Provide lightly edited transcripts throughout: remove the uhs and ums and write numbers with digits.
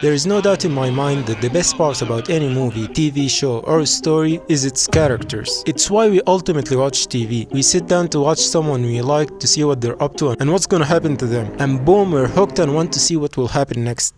There is no doubt in my mind that the best part about any movie, TV show or story is its characters. It's why we ultimately watch TV. We sit down to watch someone we like to see what they're up to and what's gonna happen to them. And boom, we're hooked and want to see what will happen next.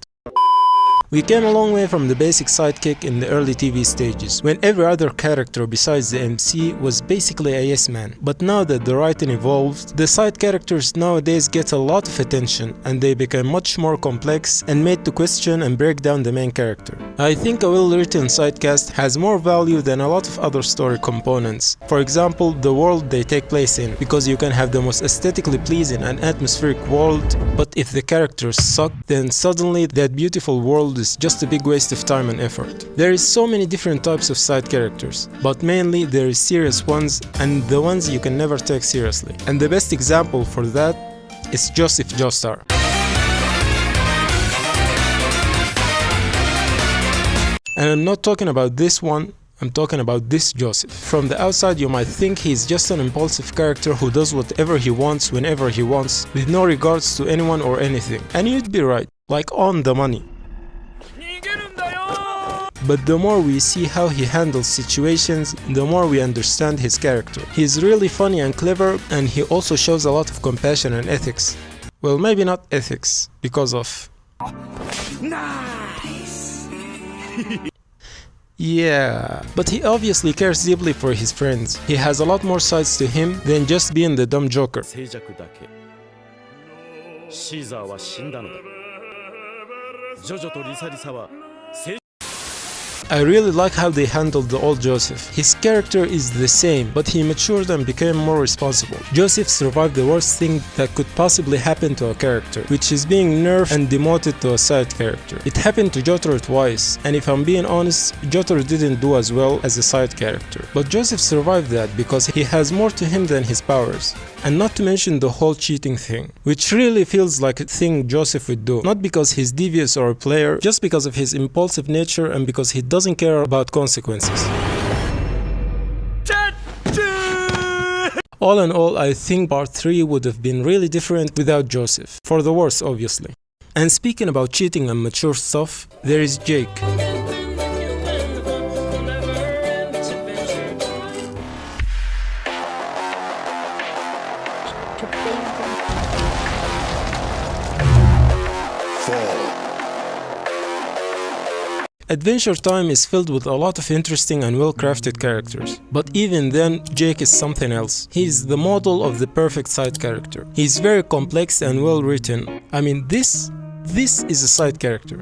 We came a long way from the basic sidekick in the early TV stages, when every other character besides the MC was basically a yes man. But now that the writing evolved, the side characters nowadays get a lot of attention and they become much more complex and made to question and break down the main character. I think a well-written sidecast has more value than a lot of other story components. For example, the world they take place in, because you can have the most aesthetically pleasing and atmospheric world, but if the characters suck, then suddenly that beautiful world is just a big waste of time and effort. There is so many different types of side characters, but mainly there is serious ones and the ones you can never take seriously. And the best example for that is Joseph Joestar. And I'm not talking about this one, I'm talking about this Joseph. From the outside you might think he's just an impulsive character who does whatever he wants whenever he wants, with no regards to anyone or anything. And you'd be right, like on the money. But the more we see how he handles situations, the more we understand his character. He's really funny and clever, and he also shows a lot of compassion and ethics. Well, maybe not ethics, because of... Nice! Yeah, but he obviously cares deeply for his friends. He has a lot more sides to him than just being the dumb joker. I really like how they handled the old Joseph. His character is the same, but he matured and became more responsible. Joseph survived the worst thing that could possibly happen to a character, which is being nerfed and demoted to a side character. It happened to Jotaro twice, and if I'm being honest, Jotaro didn't do as well as a side character. But Joseph survived that because he has more to him than his powers. And not to mention the whole cheating thing, which really feels like a thing Joseph would do. Not because he's devious or a player, just because of his impulsive nature and because he doesn't care about consequences. All in all, I think part 3 would have been really different without Joseph. For the worse, obviously. And speaking about cheating and mature stuff, there is Jake. Adventure Time is filled with a lot of interesting and well-crafted characters. But even then, Jake is something else. He is the model of the perfect side character. He is very complex and well-written. I mean, this is a side character.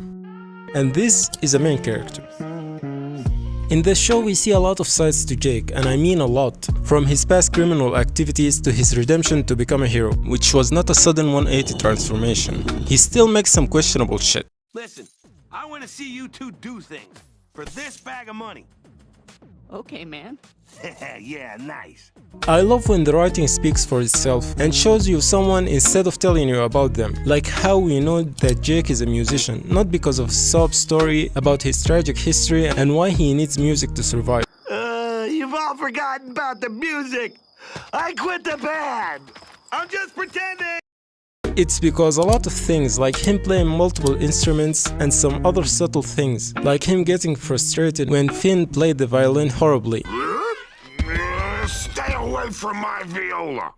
And this is a main character. In the show we see a lot of sides to Jake, and I mean a lot. From his past criminal activities to his redemption to become a hero, which was not a sudden 180 transformation. He still makes some questionable shit. Listen, I want to see you two do things for this bag of money. Okay, man. Yeah, nice. I love when the writing speaks for itself and shows you someone instead of telling you about them. Like how we know that Jake is a musician, not because of Saul's story about his tragic history and why he needs music to survive. You've all forgotten about the music. I quit the band. I'm just pretending. It's because a lot of things, like him playing multiple instruments and some other subtle things, like him getting frustrated when Finn played the violin horribly. Stay away from my viola.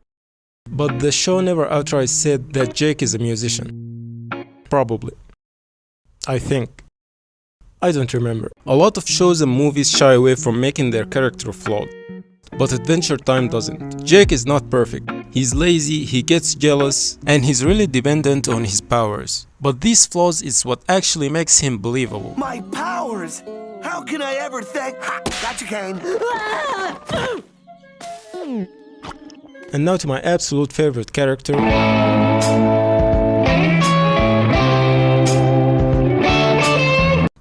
But the show never outright said that Jake is a musician. Probably. I think. I don't remember. A lot of shows and movies shy away from making their character flawed. But Adventure Time doesn't. Jake is not perfect. He's lazy, he gets jealous, and he's really dependent on his powers. But these flaws is what actually makes him believable. My powers? How can I ever thank... Ha! Gotcha, Kane. And now to my absolute favorite character.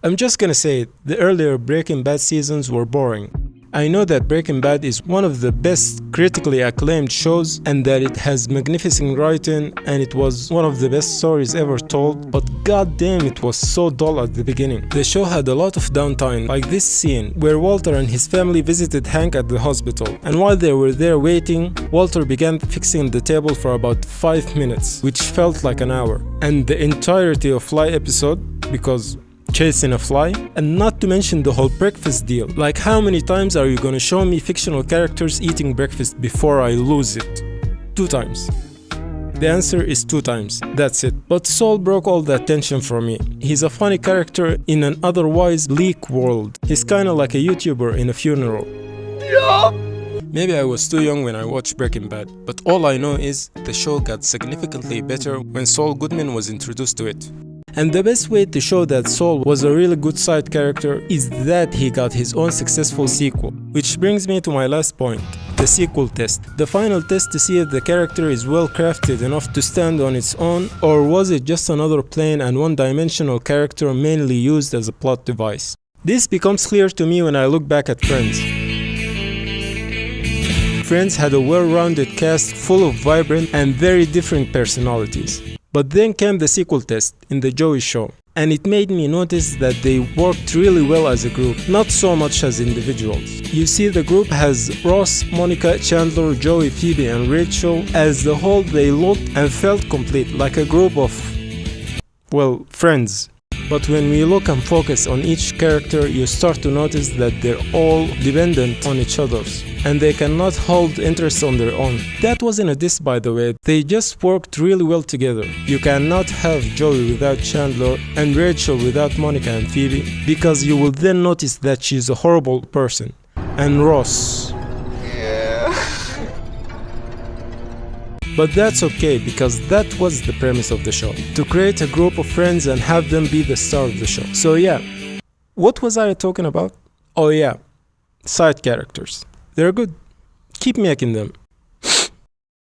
I'm just gonna say it, the earlier Breaking Bad seasons were boring. I know that Breaking Bad is one of the best critically acclaimed shows and that it has magnificent writing and it was one of the best stories ever told, but goddamn it was so dull at the beginning. The show had a lot of downtime, like this scene where Walter and his family visited Hank at the hospital, and while they were there waiting, Walter began fixing the table for about 5 minutes, which felt like an hour. And the entirety of Fly episode, because chasing a fly, and not to mention the whole breakfast deal. Like, how many times are you gonna show me fictional characters eating breakfast before I lose it? 2 times. The answer is 2 times, that's it. But Saul broke all that tension for me. He's a funny character in an otherwise bleak world. He's kinda like a YouTuber in a funeral. Maybe I was too young when I watched Breaking Bad, but all I know is the show got significantly better when Saul Goodman was introduced to it. And the best way to show that Saul was a really good side character is that he got his own successful sequel. Which brings me to my last point, the sequel test. The final test to see if the character is well crafted enough to stand on its own, or was it just another plain and one-dimensional character mainly used as a plot device. This becomes clear to me when I look back at Friends. Friends had a well-rounded cast full of vibrant and very different personalities. But then came the sequel test in the Joey Show, and it made me notice that they worked really well as a group, not so much as individuals. You see, the group has Ross, Monica, Chandler, Joey, Phoebe, and Rachel. As the whole, they looked and felt complete, like a group of, well, friends. But when we look and focus on each character, you start to notice that they're all dependent on each other, and they cannot hold interests on their own. That wasn't a diss, by the way, they just worked really well together. You cannot have Joey without Chandler and Rachel without Monica and Phoebe, because you will then notice that she's a horrible person. And Ross. But that's okay, because that was the premise of the show. To create a group of friends and have them be the star of the show. So yeah, what was I talking about? Oh yeah, side characters. They're good. Keep making them.